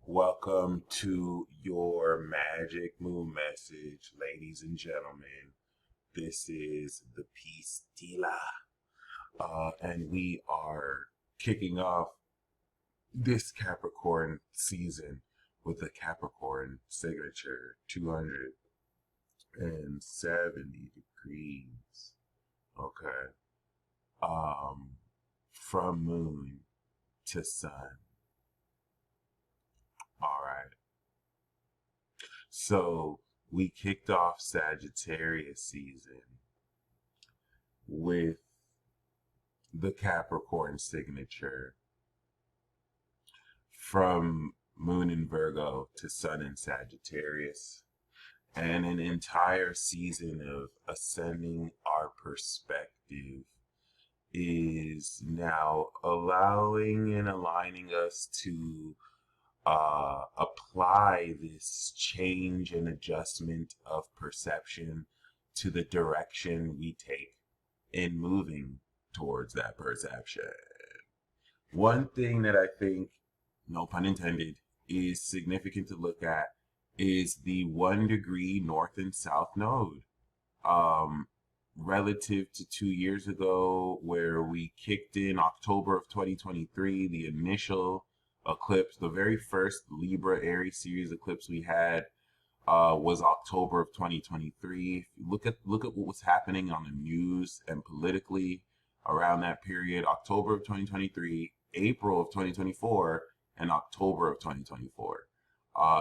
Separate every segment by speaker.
Speaker 1: Welcome to your magic moon message, ladies and gentlemen. This is the Peace Dealer, and we are kicking off this Capricorn season with the Capricorn signature, 270 degrees. Okay, from moon to sun. All right. So we kicked off Sagittarius season with the Capricorn signature from Moon in Virgo to Sun in Sagittarius, and an entire season of ascending our perspective is now allowing and aligning us to apply this change and adjustment of perception to the direction we take in moving towards that perception. One thing that I think, no pun intended, is significant to look at is the 1 degree north and south node. Um, Relative to 2 years ago, where we kicked in October of 2023, the initial eclipse, the very first Libra Aries series eclipse we had was October of 2023. If you look at what was happening on the news and politically around that period, October of 2023, April of 2024, and October of 2024.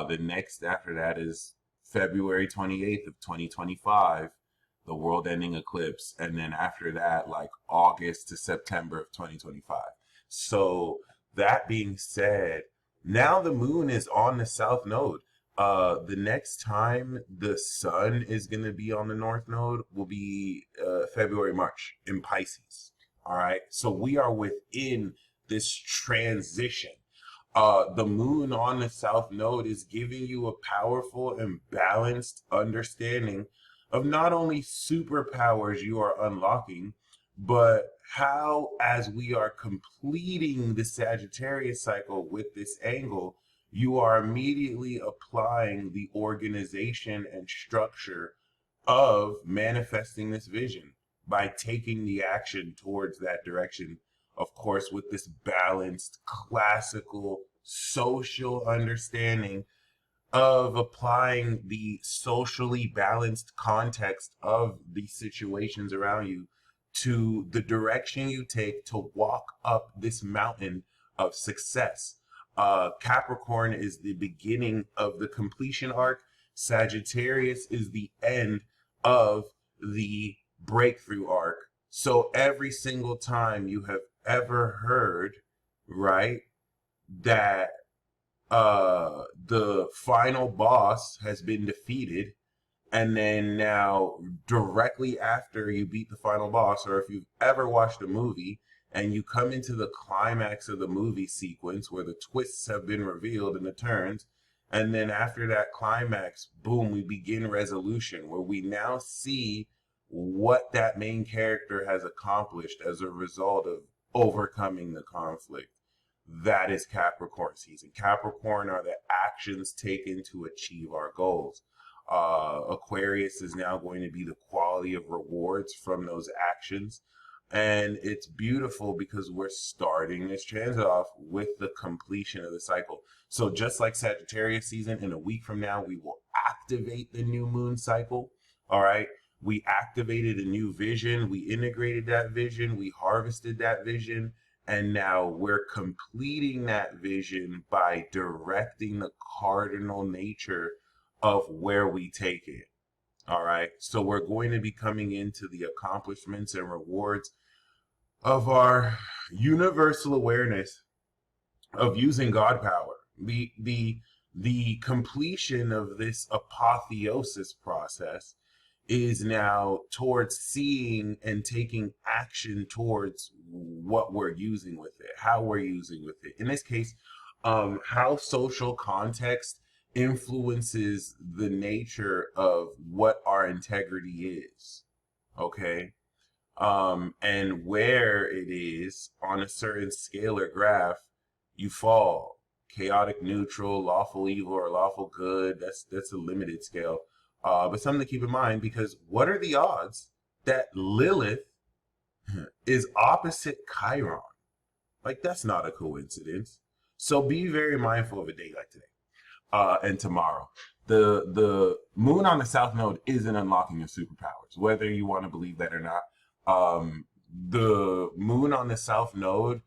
Speaker 1: The next after that is February 28th of 2025, the world ending eclipse, and then after that, like August to September of 2025. So that being said, now the moon is on the south node. The next time the sun is going to be on the north node will be February, March in Pisces. All right. So we are within this transition. The moon on the south node is giving you a powerful and balanced understanding of not only superpowers you are unlocking, but how, as we are completing the Sagittarius cycle with this angle, you are immediately applying the organization and structure of manifesting this vision by taking the action towards that direction. Of course, with this balanced, classical, social understanding of applying the socially balanced context of the situations around you to the direction you take to walk up this mountain of success. Capricorn is the beginning of the completion arc. Sagittarius is the end of the breakthrough arc. So every single time you have ever heard, right, that the final boss has been defeated, and then now directly after you beat the final boss, or if you've ever watched a movie and you come into the climax of the movie sequence where the twists have been revealed and the turns, and then after that climax, boom, we begin resolution, where we now see what that main character has accomplished as a result of overcoming the conflict. That is Capricorn season. Capricorn are the actions taken to achieve our goals. Aquarius is now going to be the quality of rewards from those actions. And it's beautiful because we're starting this transit off with the completion of the cycle. So just like Sagittarius season, in a week from now, we will activate the new moon cycle. All right. We activated a new vision. We integrated that vision. We harvested that vision. And now we're completing that vision by directing the cardinal nature of where we take it. All right. So we're going to be coming into the accomplishments and rewards of our universal awareness of using God power. The completion of this apotheosis process is now towards seeing and taking action towards what we're using with it, how we're using with it. In this case, how social context influences the nature of what our integrity is. Okay. And where it is on a certain scalar graph, you fall. chaotic neutral, lawful evil, or lawful good. That's a limited scale. But something to keep in mind, because what are the odds that Lilith is opposite Chiron? Like, that's not a coincidence. So be very mindful of a day like today and tomorrow. The moon on the south node isn't unlocking your superpowers, whether you want to believe that or not. The moon on the south node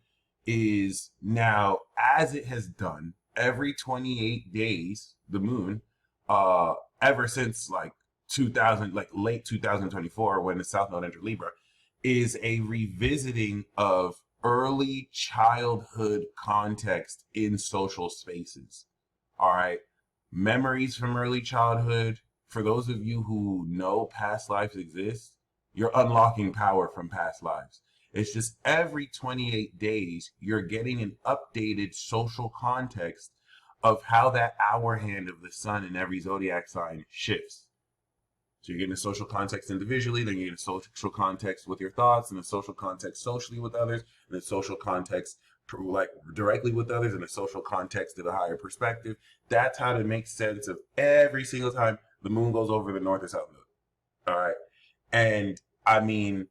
Speaker 1: is now, as it has done every 28 days, the moon, ever since like 2000, like late 2024, when the south node entered Libra, is a revisiting of early childhood context in social spaces. All right. Memories from early childhood. For those of you who know past lives exist, you're unlocking power from past lives. It's just every 28 days, you're getting an updated social context of how that hour hand of the sun in every zodiac sign shifts. So you're getting a social context individually, then you get a social context with your thoughts, and a social context socially with others, and a social context like directly with others, and a social context at a higher perspective. That's how to make sense of every single time the moon goes over the north or south node. All right. And I mean,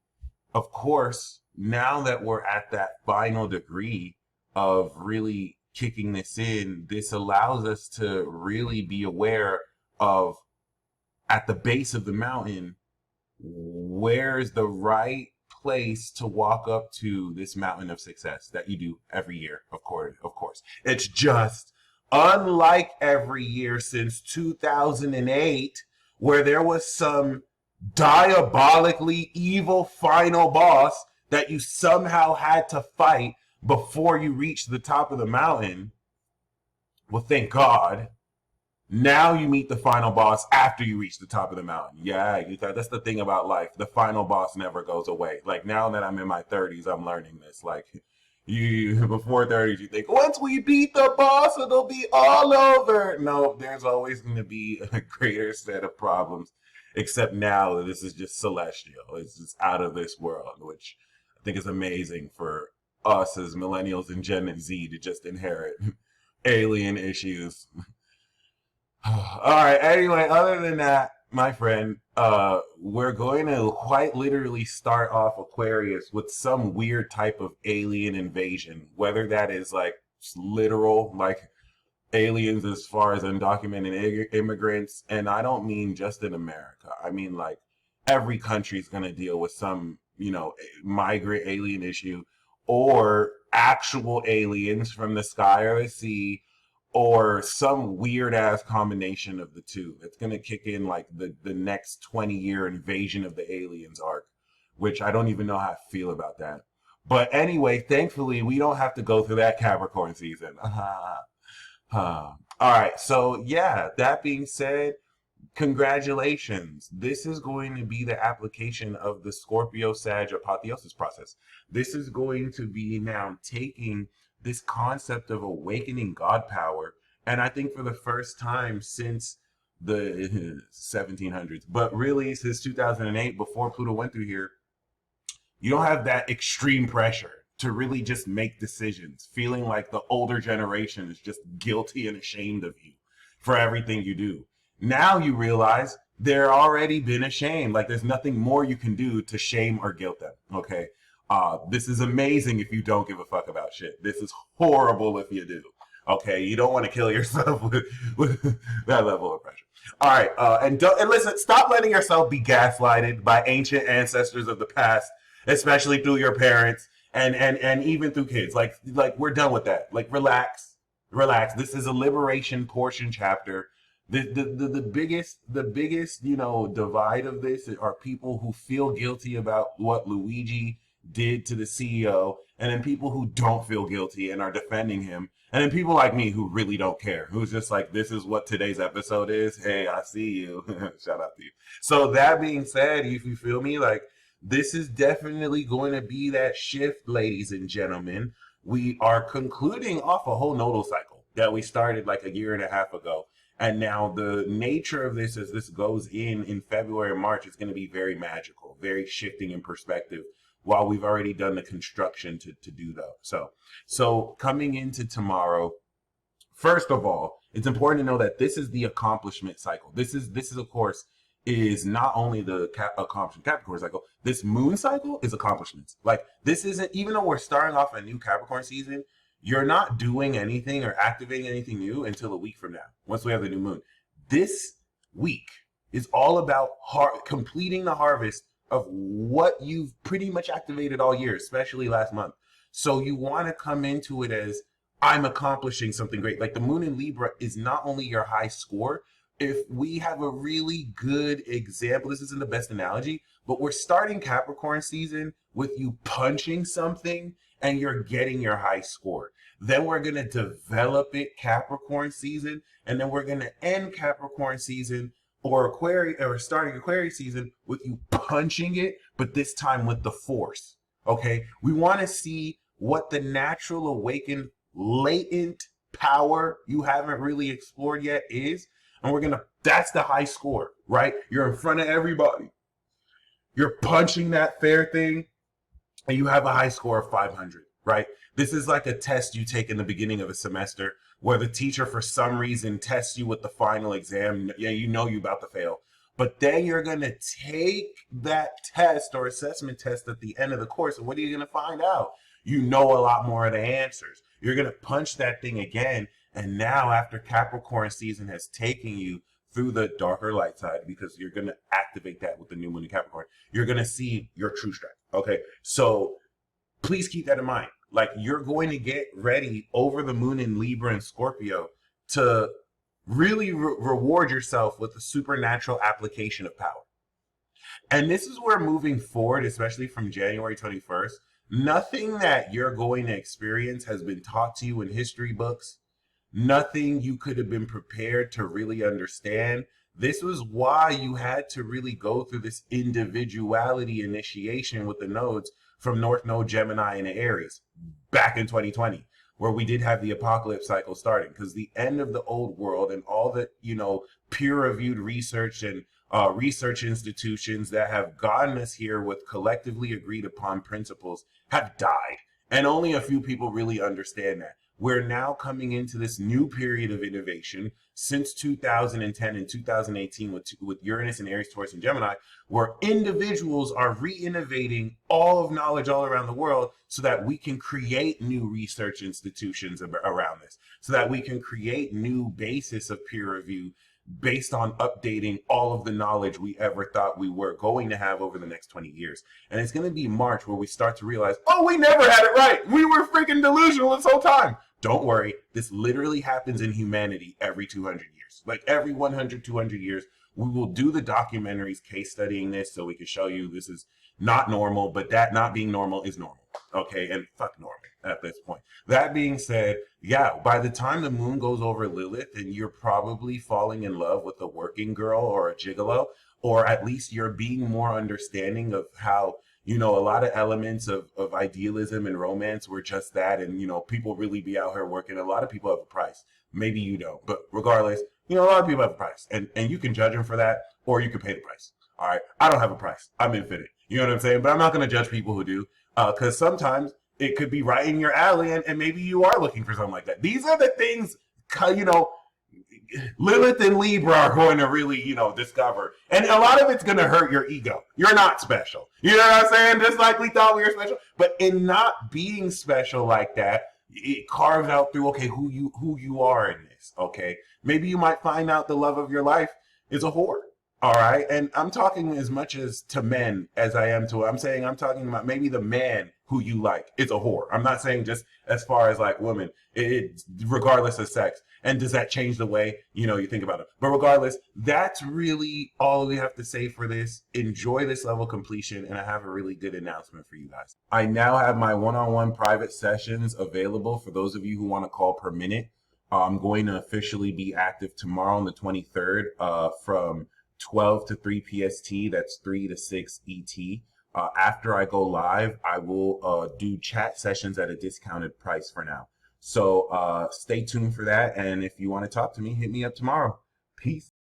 Speaker 1: of course, now that we're at that final degree of really kicking this in, this allows us to really be aware of, at the base of the mountain, where's the right place to walk up to this mountain of success that you do every year. Of course. It's just unlike every year since 2008, where there was some diabolically evil final boss that you somehow had to fight before you reached the top of the mountain. Well, thank God. Now you meet the final boss after you reach the top of the mountain. Yeah, that's the thing about life. The final boss never goes away. Like, now that I'm in my 30s, I'm learning this. Like, you before 30s, you think, once we beat the boss, it'll be all over. No, there's always going to be a greater set of problems. Except now, this is just celestial. It's just out of this world, which I think is amazing for us as millennials and Gen Z to just inherit alien issues. All right. Anyway, other than that, my friend, we're going to quite literally start off Aquarius with some weird type of alien invasion, whether that is like literal, like aliens as far as undocumented immigrants. And I don't mean just in America. I mean, like, every country is going to deal with some, migrant alien issue, or actual aliens from the sky or the sea, or some weird ass combination of the two. It's going to kick in like the next 20-year invasion of the aliens arc, which I don't even know how to feel about that. But anyway, thankfully, we don't have to go through that Capricorn season. All right. So yeah, that being said, congratulations. This is going to be the application of the Scorpio Sag apotheosis process. This is going to be now taking this concept of awakening God power. And I think for the first time since the 1700s, but really since 2008, before Pluto went through here, you don't have that extreme pressure to really just make decisions, feeling like the older generation is just guilty and ashamed of you for everything you do. Now you realize they're already been ashamed. Like, there's nothing more you can do to shame or guilt them. Okay. This is amazing if you don't give a fuck about shit. This is horrible if you do. Okay, you don't want to kill yourself with that level of pressure. All right, and listen. Stop letting yourself be gaslighted by ancient ancestors of the past, especially through your parents and even through kids. Like we're done with that. Like, relax. This is a liberation portion chapter. The biggest divide of this are people who feel guilty about what Luigi did to the CEO, and then people who don't feel guilty and are defending him, and then people like me who really don't care, who's just like, this is what today's episode is. Hey, I see you. Shout out to you. So that being said, if you feel me, like, this is definitely going to be that shift, ladies and gentlemen. We are concluding off a whole nodal cycle that we started like a year and a half ago. And now the nature of this, as this goes in February and March, is going to be very magical, very shifting in perspective, while we've already done the construction to do that. So coming into tomorrow, First of all, it's important to know that this is the accomplishment cycle. This is of course is not only the accomplishment Capricorn cycle. This moon cycle is accomplishments. Like this isn't, even though we're starting off a new Capricorn season, you're not doing anything or activating anything new until a week from now. Once we have the new moon, this week is all about completing the harvest of what you've pretty much activated all year, especially last month. So you want to come into it as, I'm accomplishing something great. Like the moon in Libra is not only your high score. If we have a really good example, this isn't the best analogy, but we're starting Capricorn season with you punching something and you're getting your high score. Then we're going to develop it Capricorn season, and then we're going to end Capricorn season or starting Aquarius season with you punching it, but this time with the force. Okay? We want to see what the natural awakened latent power you haven't really explored yet is. And that's the high score, right? You're in front of everybody. You're punching that fair thing and you have a high score of 500, right? This is like a test you take in the beginning of a semester where the teacher for some reason tests you with the final exam. Yeah, you know you're about to fail. But then you're going to take that test or assessment test at the end of the course. And what are you going to find out? You know a lot more of the answers. You're going to punch that thing again. And now after Capricorn season has taken you through the darker light side, because you're going to activate that with the new moon in Capricorn, you're going to see your true strength. Okay. So please keep that in mind. Like you're going to get ready over the moon in Libra and Scorpio to really reward yourself with a supernatural application of power. And this is where moving forward, especially from January 21st, nothing that you're going to experience has been taught to you in history books. Nothing you could have been prepared to really understand. This was why you had to really go through this individuality initiation with the nodes from North Node, Gemini, and Aries back in 2020, where we did have the apocalypse cycle starting, because the end of the old world and all the, peer-reviewed research and research institutions that have gotten us here with collectively agreed upon principles have died. And only a few people really understand that. We're now coming into this new period of innovation since 2010 and 2018 with Uranus and Aries, Taurus, and Gemini, where individuals are re-innovating all of knowledge all around the world so that we can create new research institutions around this, so that we can create new basis of peer review based on updating all of the knowledge we ever thought we were going to have over the next 20 years. And it's going to be March where we start to realize, oh, we never had it right. We were freaking delusional this whole time. Don't worry. This literally happens in humanity every 200 years. Like every 100, 200 years, we will do the documentaries case studying this so we can show you this is not normal, but that not being normal is normal. Okay, and fuck normal at this point. That being said, yeah, by the time the moon goes over Lilith, and you're probably falling in love with a working girl or a gigolo, or at least you're being more understanding of how, a lot of elements of idealism and romance were just that. And, people really be out here working. A lot of people have a price. Maybe you don't. But regardless, a lot of people have a price. And you can judge them for that, or you can pay the price. All right. I don't have a price. I'm infinite. You know what I'm saying? But I'm not going to judge people who do. Because sometimes it could be right in your alley, and maybe you are looking for something like that. These are the things, Lilith and Libra are going to really, discover. And a lot of it's going to hurt your ego. You're not special. You know what I'm saying? Just like we thought we were special. But in not being special like that, it carves out through, okay, who you are in this, okay? Maybe you might find out the love of your life is a whore. All right. And I'm talking as much as to men as I am to, I'm talking about maybe the man who you like is a whore. I'm not saying just as far as like women, regardless of sex. And does that change the way, you think about it? But regardless, that's really all we have to say for this. Enjoy this level completion. And I have a really good announcement for you guys. I now have my one-on-one private sessions available for those of you who want to call per minute. I'm going to officially be active tomorrow on the 23rd from 12 to 3 PST, that's 3 to 6 ET. After I go live, I will do chat sessions at a discounted price for now. So stay tuned for that. And if you want to talk to me, hit me up tomorrow. Peace.